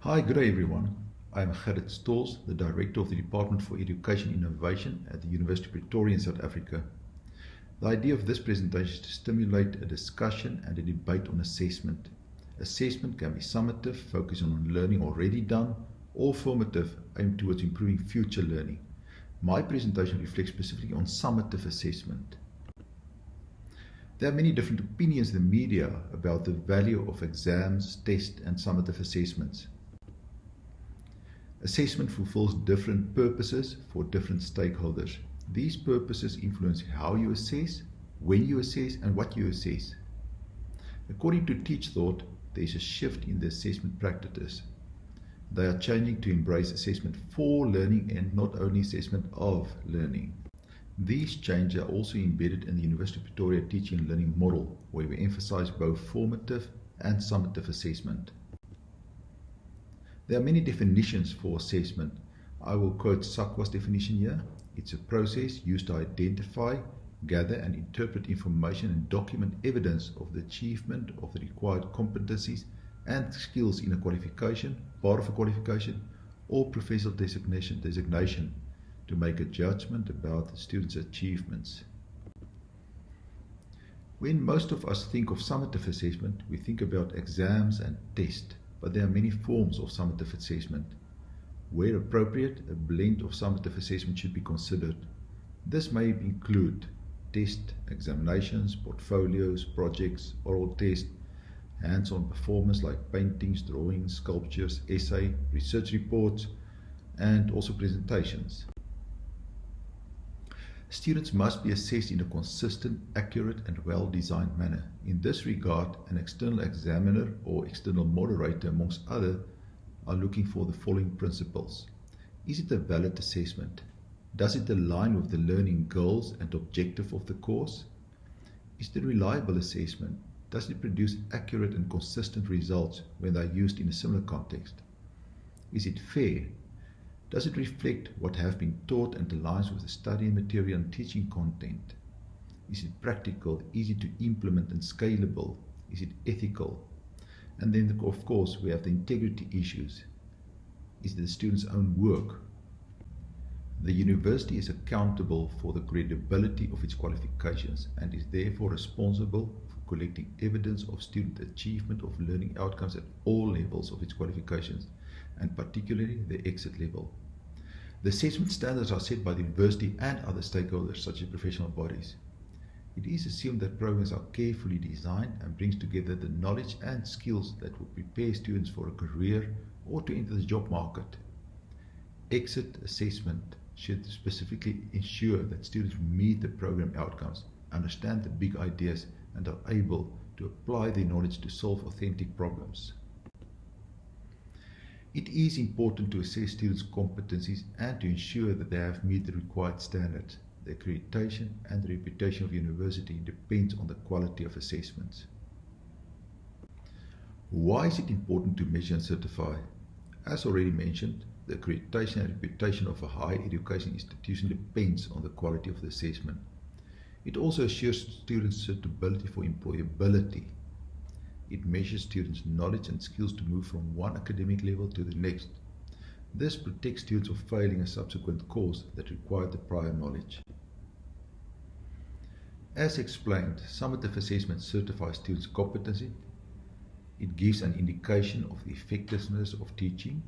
Hi, good day everyone. I am Gerrit Stolz, the Director of the Department for Education Innovation at the University of Pretoria in South Africa. The idea of this presentation is to stimulate a discussion and a debate on assessment. Assessment can be summative, focusing on learning already done, or formative, aimed towards improving future learning. My presentation reflects specifically on summative assessment. There are many different opinions in the media about the value of exams, tests, and summative assessments. Assessment fulfills different purposes for different stakeholders. These purposes influence how you assess, when you assess, and what you assess. According to TeachThought, there is a shift in the assessment practices. They are changing to embrace assessment for learning and not only assessment of learning. These changes are also embedded in the University of Pretoria teaching and learning model, where we emphasize both formative and summative assessment. There are many definitions for assessment. I will quote Sakwa's definition here. It's a process used to identify, gather and interpret information and document evidence of the achievement of the required competencies and skills in a qualification, part of a qualification, or professional designation to make a judgment about the student's achievements. When most of us think of summative assessment, we think about exams and tests, but there are many forms of summative assessment. Where appropriate, a blend of summative assessment should be considered. This may include test, examinations, portfolios, projects, oral tests, hands-on performance like paintings, drawings, sculptures, essay, research reports, and also presentations. Students must be assessed in a consistent, accurate, and well-designed manner. In this regard, an external examiner or external moderator, amongst others, are looking for the following principles. Is it a valid assessment? Does it align with the learning goals and objective of the course? Is it a reliable assessment? Does it produce accurate and consistent results when they are used in a similar context? Is it fair? Does it reflect what have been taught and aligns with the study material and teaching content? Is it practical, easy to implement and scalable? Is it ethical? And then, of course, we have the integrity issues. Is it the student's own work? The university is accountable for the credibility of its qualifications and is therefore responsible for collecting evidence of student achievement of learning outcomes at all levels of its qualifications, and particularly the exit level. The assessment standards are set by the university and other stakeholders such as professional bodies. It is assumed that programs are carefully designed and brings together the knowledge and skills that will prepare students for a career or to enter the job market. Exit assessment should specifically ensure that students meet the program outcomes, understand the big ideas, and are able to apply their knowledge to solve authentic problems. It is important to assess students' competencies and to ensure that they have met the required standards. The accreditation and the reputation of the university depends on the quality of assessments. Why is it important to measure and certify? As already mentioned, the accreditation and reputation of a higher education institution depends on the quality of the assessment. It also assures students' suitability for employability. It measures students' knowledge and skills to move from one academic level to the next. This protects students from failing a subsequent course that required the prior knowledge. As explained, summative assessment certifies students' competency. It gives an indication of the effectiveness of teaching,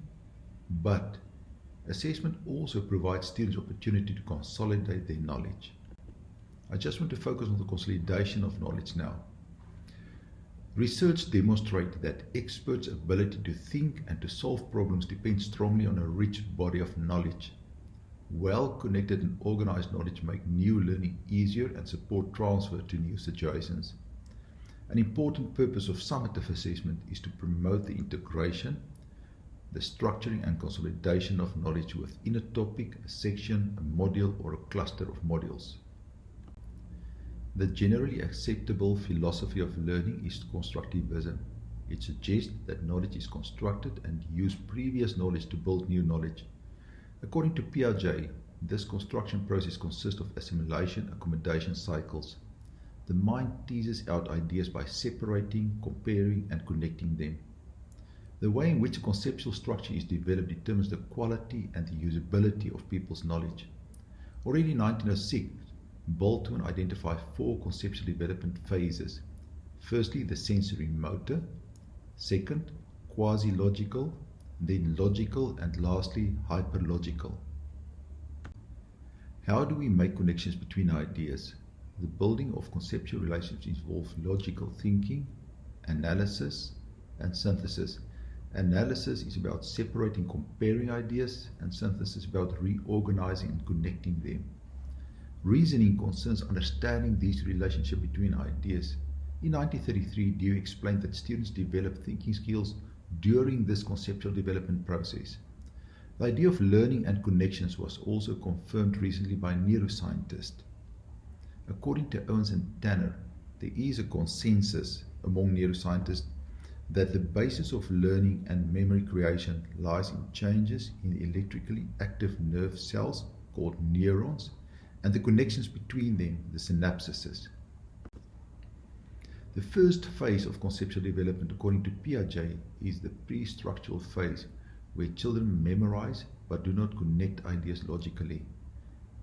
but assessment also provides students opportunity to consolidate their knowledge. I just want to focus on the consolidation of knowledge now. Research demonstrates that experts' ability to think and to solve problems depends strongly on a rich body of knowledge. Well-connected and organized knowledge make new learning easier and support transfer to new situations. An important purpose of summative assessment is to promote the integration, the structuring and consolidation of knowledge within a topic, a section, a module, or a cluster of modules. The generally acceptable philosophy of learning is constructivism. It suggests that knowledge is constructed and use previous knowledge to build new knowledge. According to Piaget, this construction process consists of assimilation accommodation cycles. The mind teases out ideas by separating, comparing, and connecting them. The way in which a conceptual structure is developed determines the quality and the usability of people's knowledge. Already in 1906, Baldwin identified 4 conceptual development phases. Firstly, the sensory motor. Second, quasi-logical, then logical, and lastly, hyperlogical. How do we make connections between ideas? The building of conceptual relationships involves logical thinking, analysis, and synthesis. Analysis is about separating, comparing ideas, and synthesis is about reorganizing and connecting them. Reasoning concerns understanding these relationships between ideas. In 1933, Dewey explained that students develop thinking skills during this conceptual development process. The idea of learning and connections was also confirmed recently by neuroscientists. According to Owens and Tanner, there is a consensus among neuroscientists that the basis of learning and memory creation lies in changes in electrically active nerve cells called neurons and the connections between them, the synapses. The first phase of conceptual development, according to Piaget, is the pre-structural phase, where children memorize but do not connect ideas logically.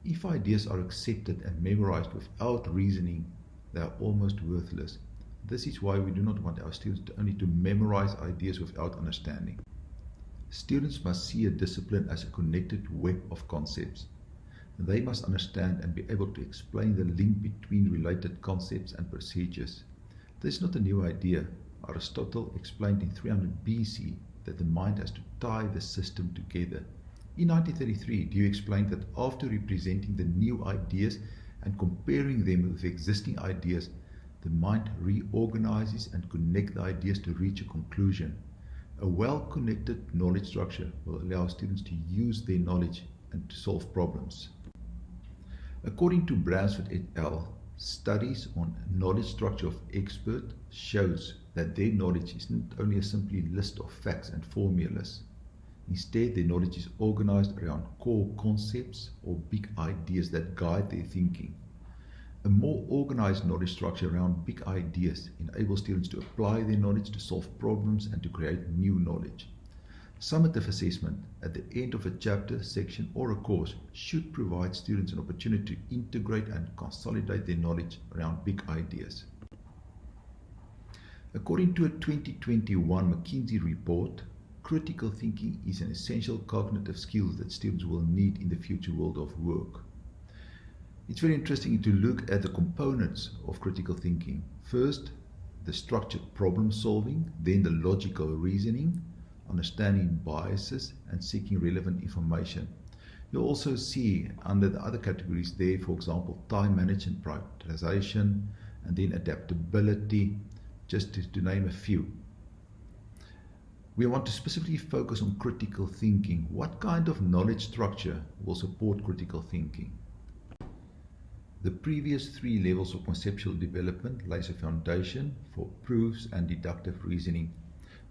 If ideas are accepted and memorized without reasoning, they are almost worthless. This is why we do not want our students only to memorize ideas without understanding. Students must see a discipline as a connected web of concepts. They must understand and be able to explain the link between related concepts and procedures. This is not a new idea. Aristotle explained in 300 BC that the mind has to tie the system together. In 1933, Dewey explained that after representing the new ideas and comparing them with existing ideas, the mind reorganizes and connects the ideas to reach a conclusion. A well-connected knowledge structure will allow students to use their knowledge and to solve problems. According to Bransford et al., studies on knowledge structure of experts shows that their knowledge is not only a simply list of facts and formulas. Instead, their knowledge is organized around core concepts or big ideas that guide their thinking. A more organized knowledge structure around big ideas enables students to apply their knowledge to solve problems and to create new knowledge. Summative assessment at the end of a chapter, section, or a course should provide students an opportunity to integrate and consolidate their knowledge around big ideas. According to a 2021 McKinsey report, critical thinking is an essential cognitive skill that students will need in the future world of work. It's very interesting to look at the components of critical thinking. First, the structured problem solving, then the logical reasoning, understanding biases, and seeking relevant information. You'll also see under the other categories there, for example, time management, prioritization, and then adaptability, just to name a few. We want to specifically focus on critical thinking. What kind of knowledge structure will support critical thinking? The previous 3 levels of conceptual development lays a foundation for proofs and deductive reasoning.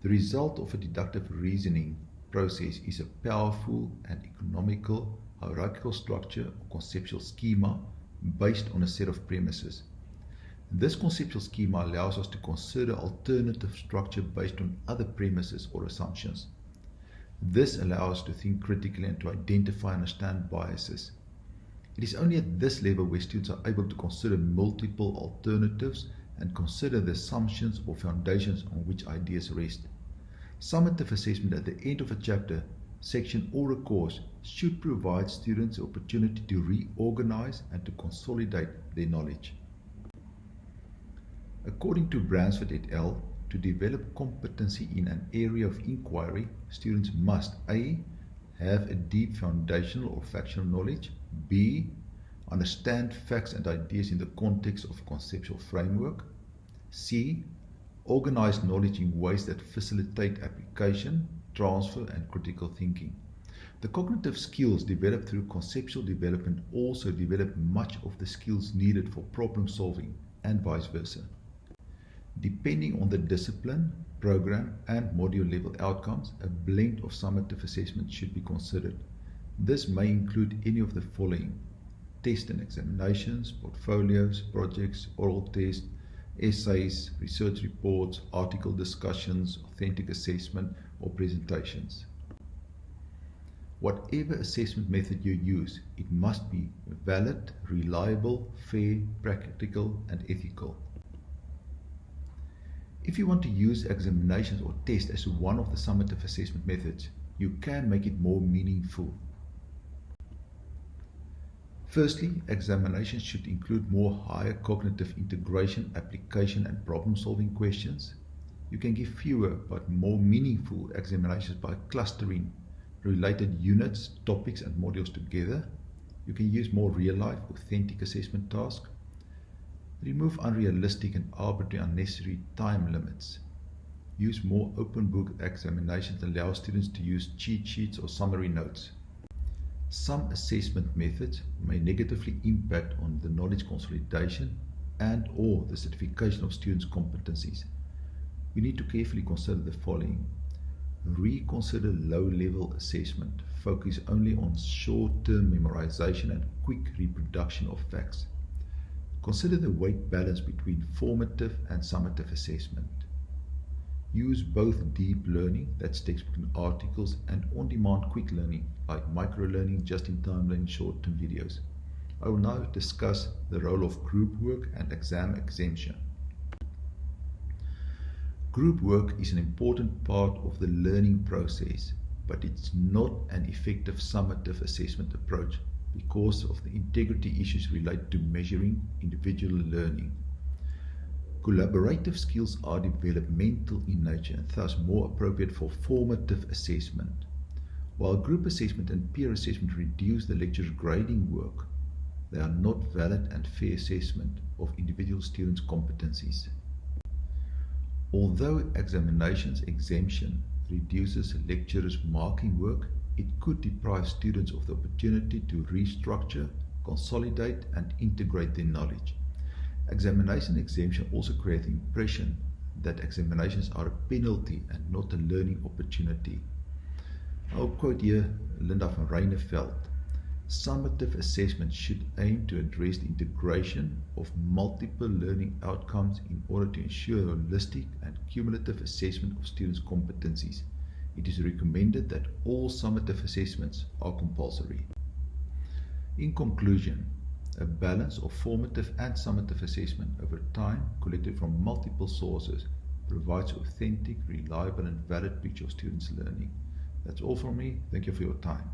The result of a deductive reasoning process is a powerful and economical hierarchical structure or conceptual schema based on a set of premises. This conceptual schema allows us to consider alternative structure based on other premises or assumptions. This allows us to think critically and to identify and understand biases. It is only at this level where students are able to consider multiple alternatives and consider the assumptions or foundations on which ideas rest. Summative assessment at the end of a chapter, section, or a course should provide students the opportunity to reorganize and to consolidate their knowledge. According to Bransford et al., to develop competency in an area of inquiry, students must A. have a deep foundational or factual knowledge, B. understand facts and ideas in the context of a conceptual framework, C. organize knowledge in ways that facilitate application, transfer, and critical thinking. The cognitive skills developed through conceptual development also develop much of the skills needed for problem solving, and vice versa. Depending on the discipline, program, and module level outcomes, a blend of summative assessment should be considered. This may include any of the following: test and examinations, portfolios, projects, oral tests, essays, research reports, article discussions, authentic assessment, or presentations. Whatever assessment method you use, it must be valid, reliable, fair, practical, and ethical. If you want to use examinations or tests as one of the summative assessment methods, you can make it more meaningful. Firstly, examinations should include more higher cognitive integration, application, and problem-solving questions. You can give fewer but more meaningful examinations by clustering related units, topics, and modules together. You can use more real-life, authentic assessment tasks. Remove unrealistic and arbitrary unnecessary time limits. Use more open book examinations and allow students to use cheat sheets or summary notes. Some assessment methods may negatively impact on the knowledge consolidation and/or the certification of students' competencies. We need to carefully consider the following. Reconsider low-level assessment. Focus only on short-term memorization and quick reproduction of facts. Consider the weight balance between formative and summative assessment. Use both deep learning, that's textbook and articles, and on-demand quick learning, like micro-learning, just-in-time learning, short-term videos. I will now discuss the role of group work and exam exemption. Group work is an important part of the learning process, but it's not an effective summative assessment approach because of the integrity issues related to measuring individual learning. Collaborative skills are developmental in nature and thus more appropriate for formative assessment. While group assessment and peer assessment reduce the lecturer's grading work, they are not valid and fair assessment of individual students' competencies. Although examinations exemption reduces lecturers' marking work, it could deprive students of the opportunity to restructure, consolidate, and integrate their knowledge. Examination exemption also creates the impression that examinations are a penalty and not a learning opportunity. I'll quote here Linda van Ryneveld. Summative assessment should aim to address the integration of multiple learning outcomes in order to ensure holistic and cumulative assessment of students' competencies. It is recommended that all summative assessments are compulsory. In conclusion, a balance of formative and summative assessment over time, collected from multiple sources, provides authentic, reliable, and valid picture of students' learning. That's all from me. Thank you for your time.